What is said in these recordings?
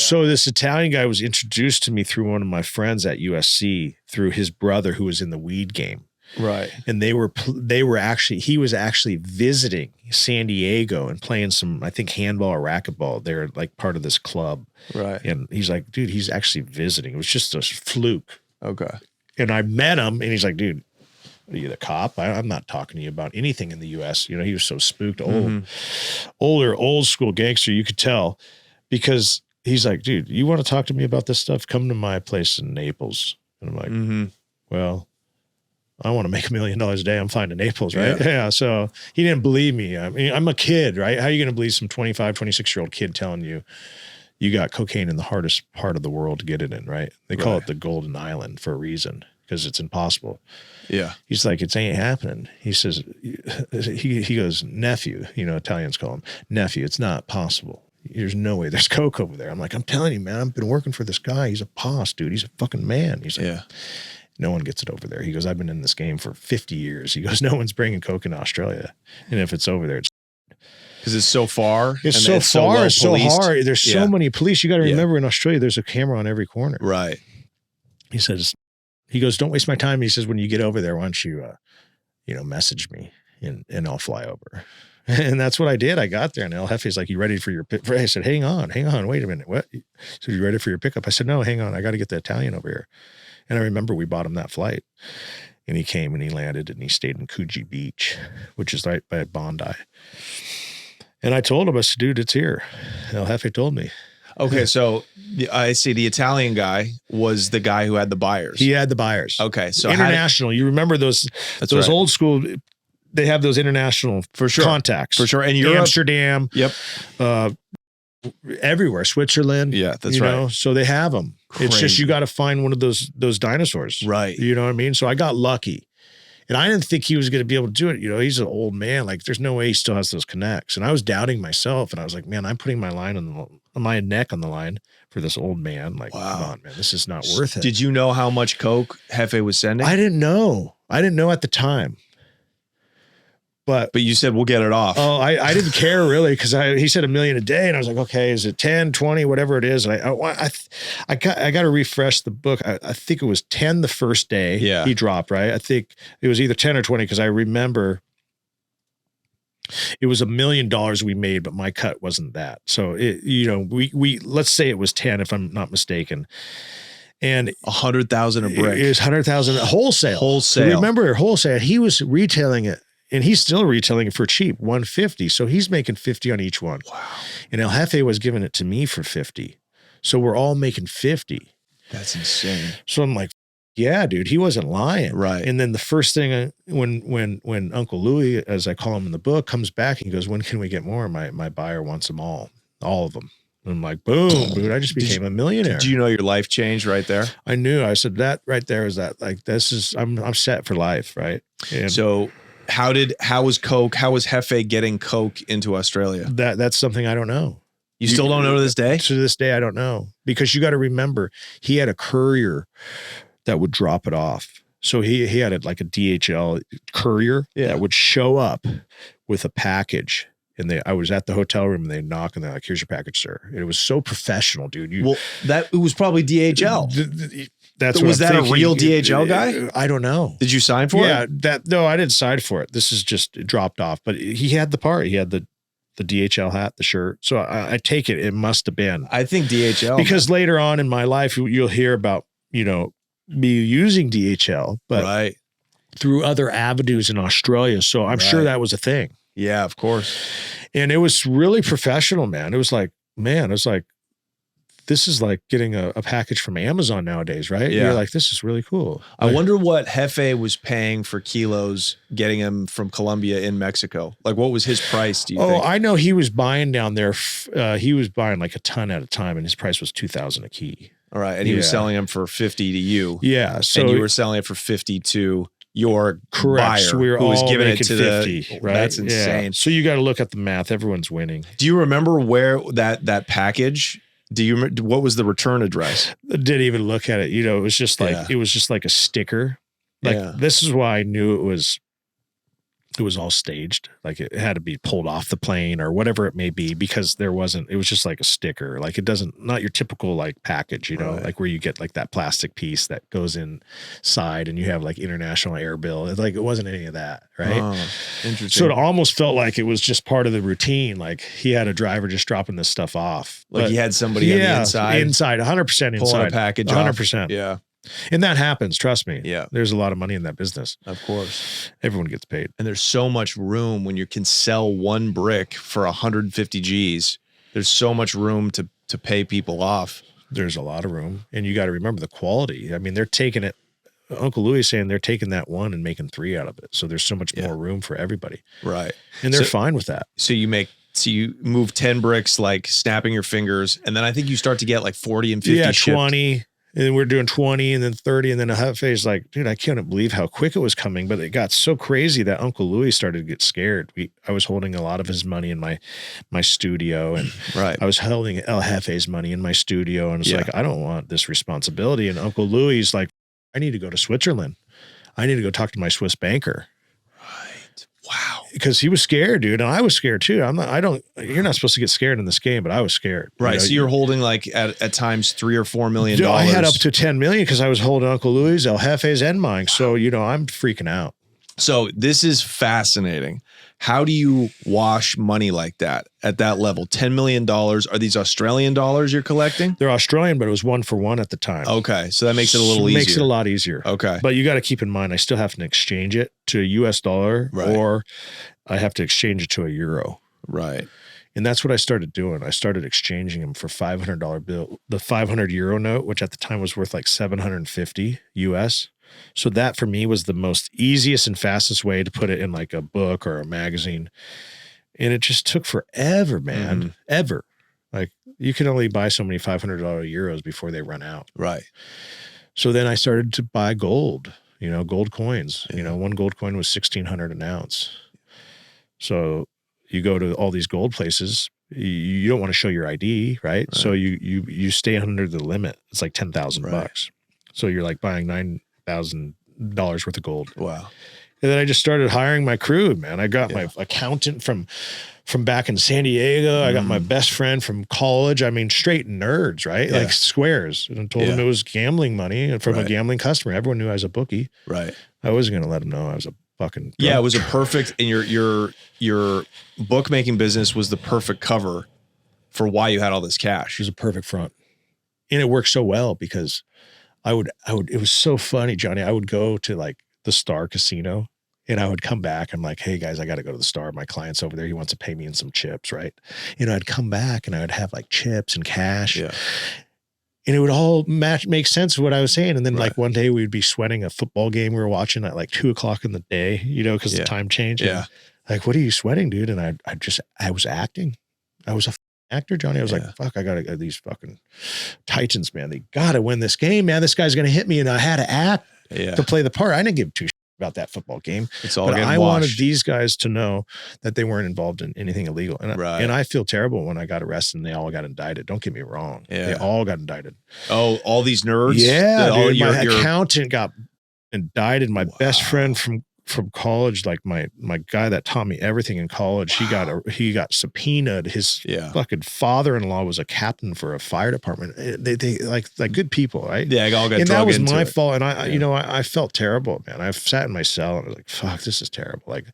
So this Italian guy was introduced to me through one of my friends at USC through his brother who was in the weed game. Right. And he was actually visiting San Diego and playing some, I think, handball or racquetball. They're like part of this club. Right. And he's like, dude, he's actually visiting. It was just a fluke. Okay. And I met him and he's like, dude, are you the cop? I'm not talking to you about anything in the US. You know, he was so spooked, old school gangster. You could tell because he's like, dude, you want to talk to me about this stuff? Come to my place in Naples. And I'm like, well, I want to make $1 million a day. I'm fine in Naples, right? Yeah. So he didn't believe me. I mean, I'm a kid, right? How are you going to believe some 25, 26-year-old kid telling you you got cocaine in the hardest part of the world to get it in, right? They call it the Golden Island for a reason because it's impossible. Yeah. He's like, it ain't happening. He says, he goes, nephew, you know, Italians call him nephew. It's not possible. There's no way there's coke over there. I'm like, I'm telling you, man, I've been working for this guy. He's a boss, dude. He's a fucking man. He's like, no one gets it over there. He goes, I've been in this game for 50 years. He goes, no one's bringing coke in Australia. And if it's over there, it's because it's so far. It's so far. It's so hard. There's so many police. You got to remember in Australia, there's a camera on every corner. Right. He says, he goes, don't waste my time. He says, when you get over there, why don't you, message me and I'll fly over. And that's what I did. I got there and El Jefe's like, you ready for your pick? I said, hang on, wait a minute. What? So you ready for your pickup? I said, no, hang on. I got to get the Italian over here. And I remember we bought him that flight and he came and he landed and he stayed in Coogee Beach, which is right by Bondi. And I told him, I said, dude, it's here. El Jefe told me. Okay. So I see the Italian guy was the guy who had the buyers. He had the buyers. Okay. So international, you remember those old school, they have those international contacts. For sure. And Amsterdam. Yep. Everywhere. Switzerland. Yeah, that's right. Know? So they have them. Crazy. It's just, you got to find one of those dinosaurs. Right. You know what I mean? So I got lucky. And I didn't think he was going to be able to do it. You know, he's an old man. Like, there's no way he still has those connects. And I was doubting myself. And I was like, man, I'm putting my neck on the line for this old man. Like, come on, man, this is not worth it. Did you know how much coke Jefe was sending? I didn't know. I didn't know at the time. But you said, we'll get it off. Oh, I didn't care really because he said $1 million a day. And I was like, okay, is it 10, 20, whatever it is? And I got to refresh the book. I think it was 10 the first day he dropped, right? I think it was either 10 or 20 because I remember it was $1 million we made, but my cut wasn't that. So, we let's say it was 10 if I'm not mistaken. And 100,000 a brick. It was 100,000 wholesale. Remember wholesale. He was retailing it. And he's still retailing it for cheap, $150. So he's making $50 on each one. Wow. And El Jefe was giving it to me for $50. So we're all making $50. That's insane. So I'm like, yeah, dude, he wasn't lying. Right. And then the first thing when Uncle Louie, as I call him in the book, comes back and he goes, when can we get more? My buyer wants them all of them. And I'm like, boom, dude, I just became a millionaire. Did you know your life changed right there? I knew. I said that right there is that, like, I'm set for life, right? And so how was Jefe getting coke into Australia? That's something I don't know. You still don't know to this day? To this day, I don't know. Because you got to remember, he had a courier that would drop it off. So he had a DHL courier that would show up with a package. And I was at the hotel room and they knock and they're like, here's your package, sir. And it was so professional, dude. It was probably DHL. Was that a real DHL guy? I don't know. Did you sign for it? No, I didn't sign for it. This is just dropped off. But he had the part. He had the DHL hat, the shirt. So I take it must have been. I think DHL. Because later on in my life, you'll hear about, me using DHL, but through other avenues in Australia. So I'm sure that was a thing. Yeah, of course. And it was really professional, man. It was like, this is like getting a package from Amazon nowadays, right? Yeah. You're like, this is really cool. I wonder what Jefe was paying for kilos getting him from Colombia in Mexico. Like, what was his price, do you think? I know he was buying down there. He was buying like a ton at a time, and his price was $2,000 a key. All right. And he was selling them for 50 to you. Yeah. So, and you were selling it for 50 to your buyer, so we were who was all giving it making to 50, right? That's insane. Yeah. So you got to look at the math. Everyone's winning. Do you remember where that package? What was the return address? I didn't even look at it. It was just like a sticker. This is why I knew it was it was all staged. Like it had to be pulled off the plane or whatever it may be, because it was just like a sticker. Like it doesn't, not your typical like package, you know, Right. like where you get like that plastic piece that goes inside and you have like international air bill. It's like, it wasn't any of that. Right. Oh, interesting. So it almost felt like it was just part of the routine. Like he had a driver just dropping this stuff off. Like But he had somebody on the inside 100% pulling inside, a package 100%. off. Yeah. And that happens. Trust me. Yeah. There's a lot of money in that business. Of course. Everyone gets paid. And there's so much room when you can sell one brick for 150 G's. There's so much room to pay people off. There's a lot of room. And you got to remember the quality. I mean, they're taking it. Uncle Louis is saying they're taking that one and making 3 out of it. So there's so much more room for everybody. Right. And they're fine with that. So you move 10 bricks, like snapping your fingers. And then I think you start to get like 40 and 50 shipped. 20. And we're doing 20 and then 30. And then a Hefe's like, dude, I couldn't believe how quick it was coming. But it got so crazy that Uncle Louis started to get scared. I was holding a lot of his money in my studio. And I was holding El Jefe's money in my studio. And it's like, I don't want this responsibility. And Uncle Louis is like, I need to go to Switzerland. I need to go talk to my Swiss banker. Right. Wow. Because he was scared, dude. And I was scared too. You're not supposed to get scared in this game, but I was scared. Right. You know, so you're holding like at times $3 or $4 million. I had up to 10 million because I was holding Uncle Louis, El Jefe's, and mine. So, you know, I'm freaking out. So this is fascinating. How do you wash money like that at that level? $10 million. Are these Australian dollars you're collecting? They're Australian, but it was 1 for 1 at the time. Okay. So that makes it a little easier. Makes it a lot easier. Okay. But you got to keep in mind, I still have to exchange it to a US dollar or I have to exchange it to a euro. Right. And that's what I started doing. I started exchanging them for $500 bill, the 500 euro note, which at the time was worth like 750 US. So that for me was the most easiest and fastest way to put it in like a book or a magazine. And it just took forever, man. Ever. Like you can only buy so many $500 euros before they run out. Right. So then I started to buy gold, you know, gold coins. You know, one gold coin was 1,600 an ounce. So you go to all these gold places, you don't want to show your ID, right? So you stay under the limit. It's like 10,000 bucks. So you're like buying $9,000 worth of gold. Wow. And then I just started hiring my crew, man. I got my accountant from back in San Diego. I got my best friend from college. I mean, straight nerds, right? Like squares. And I told them it was gambling money and from a gambling customer. Everyone knew I was a bookie. Right. I wasn't going to let them know I was a fucking Yeah, it was a perfect, and your bookmaking business was the perfect cover for why you had all this cash. It was a perfect front. And it worked so well because I would, it was so funny, Johnny. I would go to like the Star Casino and I would come back. I'm like, hey guys, I got to go to the Star. My client's over there. He wants to pay me in some chips, right? And I'd come back and I would have like chips and cash. Yeah. And it would all make sense of what I was saying. And then like one day we'd be sweating a football game we were watching at like 2:00 in the day, you know, because the time changed. Yeah. Like, what are you sweating, dude? And I was acting. I was a actor, Johnny. I was like, fuck, I got to go. These fucking Titans, man. They got to win this game, man. This guy's going to hit me. And I had to act to play the part. I didn't give two shits about that football game. It's all but I wanted these guys to know that they weren't involved in anything illegal. And, and I feel terrible when I got arrested and they all got indicted. Don't get me wrong. They all got indicted. Oh, all these nerds? Yeah, dude, my accountant got indicted. My best friend from college, like my guy that taught me everything in college, he got subpoenaed. His fucking father-in-law was a captain for a fire department. They like good people, right? Yeah, I all got. And that was my fault. And I felt terrible, man. I sat in my cell and I was like, fuck, this is terrible. Like,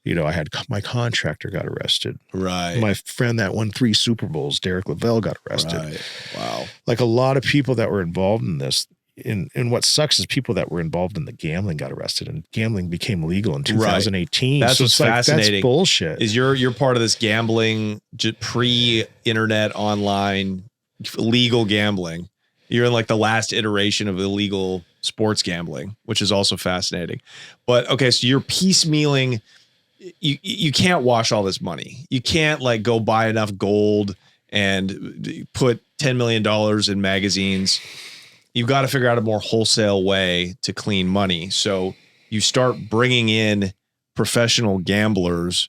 you know, I had my contractor got arrested. Right. My friend that won 3 Super Bowls, Derek Lavelle, got arrested. Right. Wow. Like a lot of people that were involved in this. And what sucks is people that were involved in the gambling got arrested, and gambling became legal in 2018. That's what's fascinating. That's bullshit. Is you're part of this gambling pre-internet online legal gambling. You're in like the last iteration of illegal sports gambling, which is also fascinating. But okay, so you're piecemealing. You can't wash all this money. You can't like go buy enough gold and put $10 million in magazines. You've got to figure out a more wholesale way to clean money. So you start bringing in professional gamblers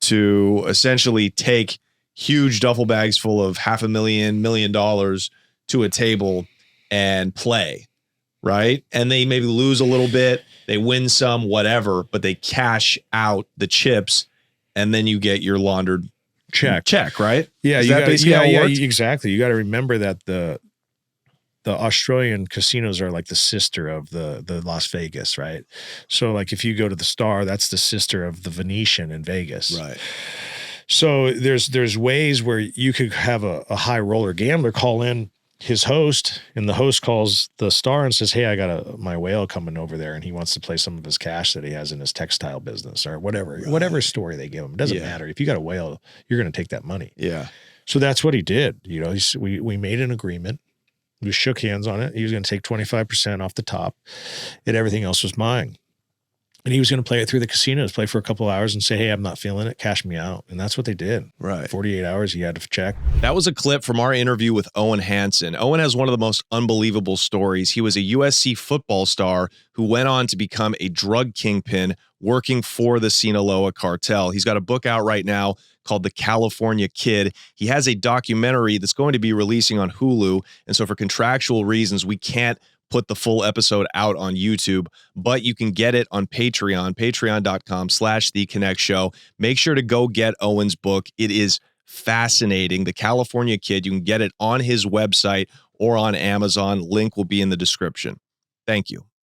to essentially take huge duffel bags full of $500,000, $1 million to a table and play. right? And they maybe lose a little bit, they win some, whatever, but they cash out the chips, and then you get your laundered check, right? Yeah, Is you that got basically how it works? exactly. You got to remember that the Australian casinos are like the sister of the Las Vegas, right? So like if you go to the Star, that's the sister of the Venetian in Vegas. Right. So there's ways where you could have a high roller gambler call in his host, and the host calls the Star and says, hey, I got my whale coming over there, and he wants to play some of his cash that he has in his textile business or whatever story they give him. It doesn't matter. If you got a whale, you're going to take that money. Yeah. So that's what he did. You know, we made an agreement. We shook hands on it. He was going to take 25% off the top, and everything else was mine. And he was going to play it through the casinos, play for a couple of hours and say, hey, I'm not feeling it. Cash me out. And that's what they did. Right. 48 hours, he had to check. That was a clip from our interview with Owen Hanson. Owen has one of the most unbelievable stories. He was a USC football star who went on to become a drug kingpin working for the Sinaloa Cartel. He's got a book out right now called The California Kid. He has a documentary that's going to be releasing on Hulu. And so for contractual reasons, we can't put the full episode out on YouTube, but you can get it on Patreon, patreon.com/The Connect Show. Make sure to go get Owen's book. It is fascinating. The California Kid. You can get it on his website or on Amazon. Link will be in the description. Thank you.